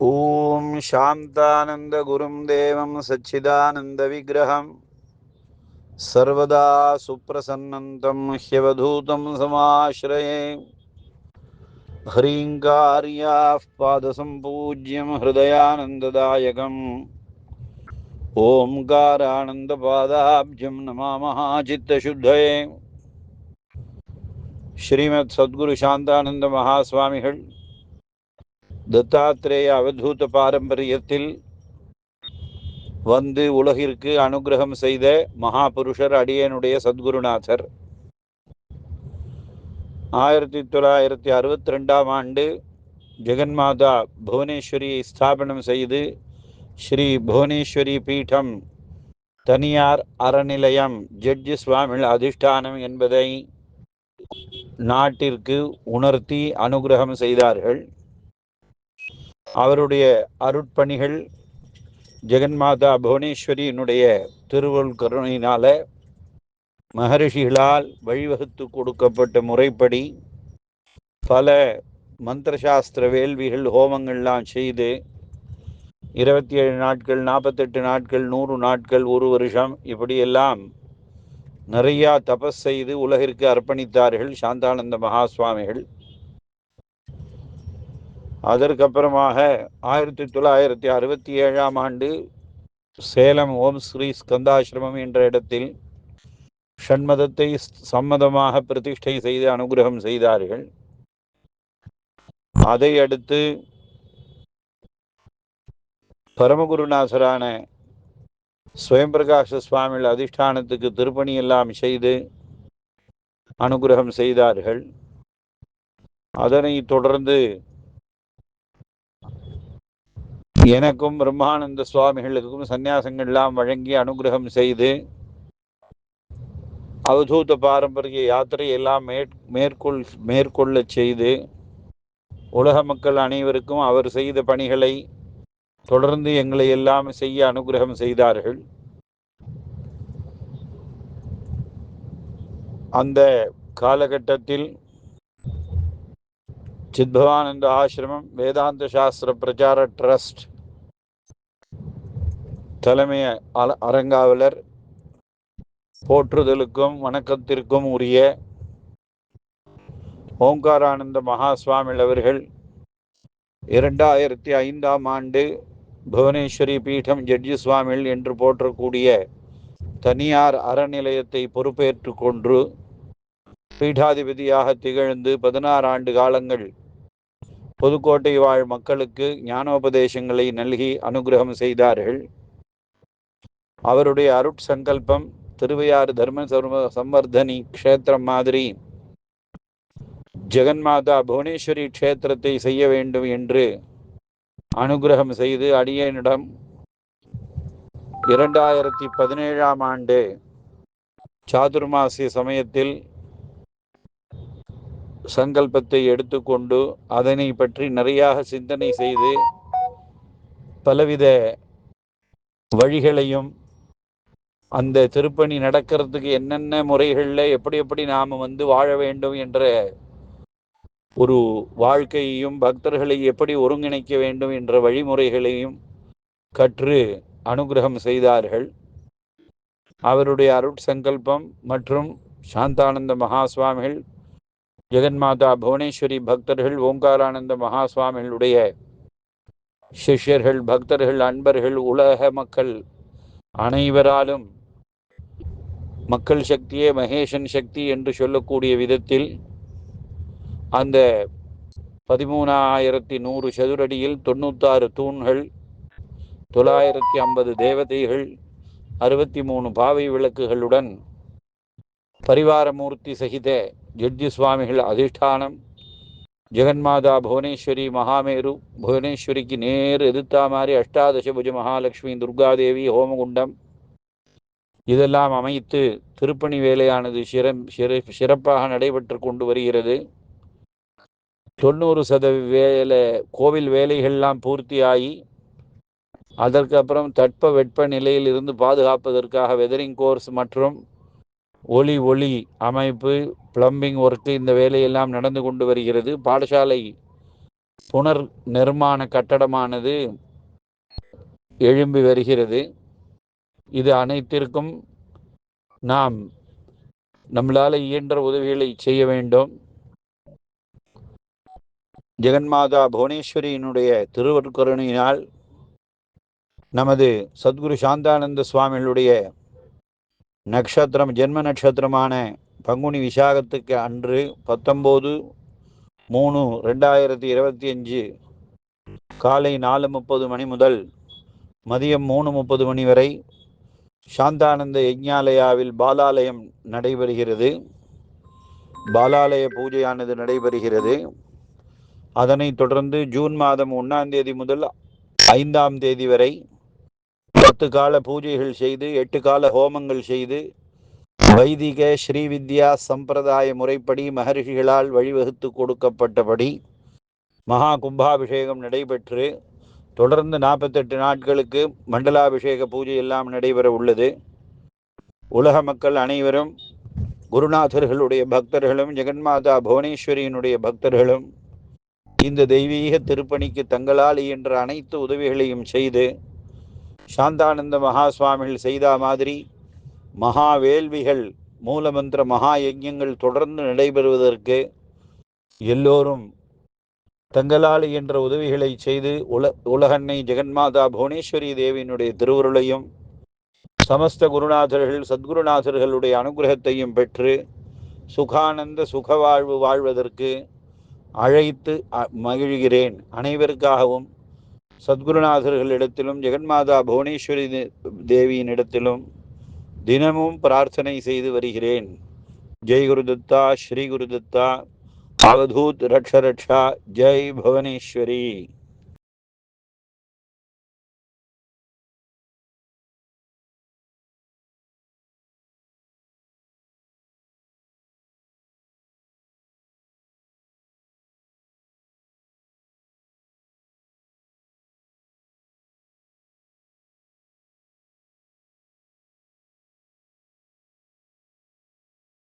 ஓம் சாந்தானந்த குரும் தேவம் சச்சிதானந்த விக்கிரகம் சர்வதா சுப்ரசன்னந்தம் ஹ்யவதூதம் சமாஸ்ரயே. ஹ்ரீங்கார்யாः பாதசம்பூஜ்யம் ஹிருதயானந்ததாயகம் ஓம்காரானந்தபாதாப்ஜம் நமாமः சித்தசுத்தயே. ஸ்ரீமத் சத்குரு சாந்தானந்த மகாஸ்வாமிகள் தத்தாத்ரேய அவதூத பாரம்பரியத்தில் வந்து உலகிற்கு அனுகிரகம் செய்த மகாபுருஷர் அடியனுடைய சத்குருநாதர். 1962 ஆண்டு ஜெகன்மாதா புவனேஸ்வரியை ஸ்தாபனம் செய்து ஸ்ரீ புவனேஸ்வரி பீடம் தனியார் அறநிலையம் ஜட்ஜி சுவாமிகள் அதிஷ்டானம் என்பதை நாட்டிற்கு உணர்த்தி அனுகிரகம் செய்தார்கள். அவருடைய அருட்பணிகள் ஜெகன்மாதா புவனேஸ்வரியினுடைய திருவருள் கருணையினால மகரிஷிகளால் வழிவகுத்து கொடுக்கப்பட்ட முறைப்படி பல மந்திரசாஸ்திர வேள்விகள் ஹோமங்கள்லாம் செய்து 27 நாட்கள், 48 நாட்கள், 100 நாட்கள், ஒரு வருஷம் இப்படியெல்லாம் நிறையா தபஸ் செய்து உலகிற்கு அர்ப்பணித்தார்கள் சாந்தானந்த மகாஸ்வாமிகள். அதற்கப்புறமாக 1967 ஆண்டு சேலம் ஓம் ஸ்ரீ ஸ்கந்தாசிரமம் என்ற இடத்தில் ஷண்மதத்தை சம்மதமாக பிரதிஷ்டை செய்து அனுகிரகம் செய்தார்கள். அதை அடுத்து பரமகுருநாதரான ஸ்வயம்பிரகாச சுவாமிகள் அதிஷ்டானத்துக்கு திருப்பணி எல்லாம் செய்து அனுகிரகம் செய்தார்கள். அதனை தொடர்ந்து எனக்கும் பிரம்மானந்த சுவாமிகளுக்கும் சந்நியாசங்கள்லாம் வழங்கி அனுகிரகம் செய்து அவதூத பாரம்பரிய யாத்திரை எல்லாம் மேற்கொள்ள செய்து உலக மக்கள் அனைவருக்கும் அவர் செய்த பணிகளை தொடர்ந்து எங்களை எல்லாம் செய்ய அனுகிரகம் செய்தார்கள். அந்த காலகட்டத்தில் சித்பவானந்த ஆசிரமம் வேதாந்த சாஸ்திர பிரச்சார ட்ரஸ்ட் தலைமை அரங்காவலர் போற்றுதலுக்கும் வணக்கத்திற்கும் உரிய ஓங்காரானந்த மகாஸ்வாமிகள் அவர்கள் 2005 ஆண்டு புவனேஸ்வரி பீடம் ஜட்ஜி சுவாமிகள் என்று போற்றக்கூடிய தனியார் அறநிலையத்தை பொறுப்பேற்று கொண்டு பீடாதிபதியாக திகழ்ந்து 16 ஆண்டு காலங்கள் புதுக்கோட்டை வாழ் மக்களுக்கு ஞானோபதேசங்களை நல்கி அனுகிரகம் செய்தார்கள். அவருடைய அருட்சங்கல்பம் திருவையாறு தர்ம சம்வர்தனி க்ஷேத்திரம் மாதிரி ஜெகன்மாதா புவனேஸ்வரி க்ஷேத்திரத்தை செய்ய வேண்டும் என்று அனுகிரகம் செய்து அடியனிடம் 2017 ஆண்டு சாதுர்மாசிய சமயத்தில் சங்கல்பத்தை எடுத்துக்கொண்டு அதனை பற்றி நிறையாக சிந்தனை செய்து பலவித வழிகளையும் அந்த திருப்பணி நடக்கிறதுக்கு என்னென்ன முறைகளில் எப்படி நாம் வாழ வேண்டும் என்ற ஒரு வாழ்க்கையையும் பக்தர்களை எப்படி ஒருங்கிணைக்க வேண்டும் என்ற வழிமுறைகளையும் கற்று அனுகிரகம் செய்தார்கள். அவருடைய அருட்சங்கல்பம் மற்றும் சாந்தானந்த மகாஸ்வாமிகள் ஜெகன்மாதா புவனேஸ்வரி பக்தர்கள் ஓங்காரானந்த மகாஸ்வாமிகளுடைய சிஷ்யர்கள், பக்தர்கள், அன்பர்கள், உலக மக்கள் அனைவராலும் மக்கள் சக்தியே மகேசன் சக்தி என்று சொல்லக்கூடிய விதத்தில் அந்த 13,100 சதுரடியில் 96 தூண்கள், 950 தேவதைகள், 63 பாவை விளக்குகளுடன் பரிவாரமூர்த்தி சகித ஜட்ஜி சுவாமிகள் அதிஷ்டானம் ஜெகன்மாதா புவனேஸ்வரி மகாமேரு, புவனேஸ்வரிக்கு நேர் எதிர்த்தா மாதிரி அஷ்டாதசபுஜ மகாலட்சுமி துர்காதேவி ஹோமகுண்டம் இதெல்லாம் அமைத்து திருப்பணி வேலையானது சிறப்பாக நடைபெற்று கொண்டு வருகிறது. 90% கோவில் வேலைகள்லாம் பூர்த்தியாகி அதற்கப்புறம் தட்ப வெட்ப நிலையில் இருந்து பாதுகாப்பதற்காக வெதரிங் கோர்ஸ் மற்றும் ஒளி அமைப்பு, பிளம்பிங் ஒர்க்கு இந்த வேலையெல்லாம் நடந்து கொண்டு வருகிறது. பாடசாலை புனர் நிர்மாண கட்டடமானது எழும்பி வருகிறது. இது அனைத்திற்கும் நாம் நம்மளால் இயன்ற உதவிகளை செய்ய வேண்டும். ஜெகன்மாதா புவனேஸ்வரியினுடைய திருவருட்கருணையினால் நமது சத்குரு சாந்தானந்த சுவாமிகளுடைய நட்சத்திரம், ஜென்ம நட்சத்திரமான பங்குனி விசாகத்துக்கு அன்று 19/3/2025 காலை 4:30 மணி முதல் மதியம் 3:30 மணி வரை சாந்தானந்த யஜ்ஞாலயாவில் பாலாலயம் நடைபெறுகிறது. பாலாலய பூஜையானது நடைபெறுகிறது. அதனைத் தொடர்ந்து ஜூன் மாதம் 1ஆம் தேதி முதல் 5ஆம் தேதி வரை 10 கால பூஜைகள் செய்து 8 கால ஹோமங்கள் செய்து வைதிக ஸ்ரீவித்யா சம்பிரதாய முறைப்படி மகர்ஷிகளால் வழிவகுத்து கொடுக்கப்பட்டபடி மகா கும்பாபிஷேகம் நடைபெற்று தொடர்ந்து 48 நாட்களுக்கு மண்டலாபிஷேக பூஜை எல்லாம் நடைபெற உள்ளது. உலக மக்கள் அனைவரும் குருநாதர்களுடைய பக்தர்களும் ஜெகன்மாதா புவனேஸ்வரியினுடைய பக்தர்களும் இந்த தெய்வீக திருப்பணிக்கு தங்களால் இயன்ற அனைத்து உதவிகளையும் செய்து சாந்தானந்த மகா சுவாமிகள் செய்த மாதிரி மகா வேள்விகள், மூலமந்திர மகா யஜ்ஞங்கள் தொடர்ந்து நடைபெறுவதற்கு எல்லோரும் தங்களால் என்ற உதவிகளை செய்து உலகன்னை ஜெகன்மாதா புவனேஸ்வரி தேவியினுடைய திருவுருளையும் சமஸ்த குருநாதர்கள் சத்குருநாதர்களுடைய அனுகிரகத்தையும் பெற்று சுகானந்த சுகவாழ்வு வாழ்வதற்கு அழைத்து மகிழ்கிறேன். அனைவருக்காகவும் சத்குருநாதர்களிடத்திலும் ஜெகன்மாதா புவனேஸ்வரி தேவியினிடத்திலும் தினமும் பிரார்த்தனை செய்து வருகிறேன். ஜெய் குருதத்தா, ஸ்ரீ குருதத்தா, அவதூத் ரக்ஷ ரக்ஷா, ஜெய் புவனேஸ்வரி.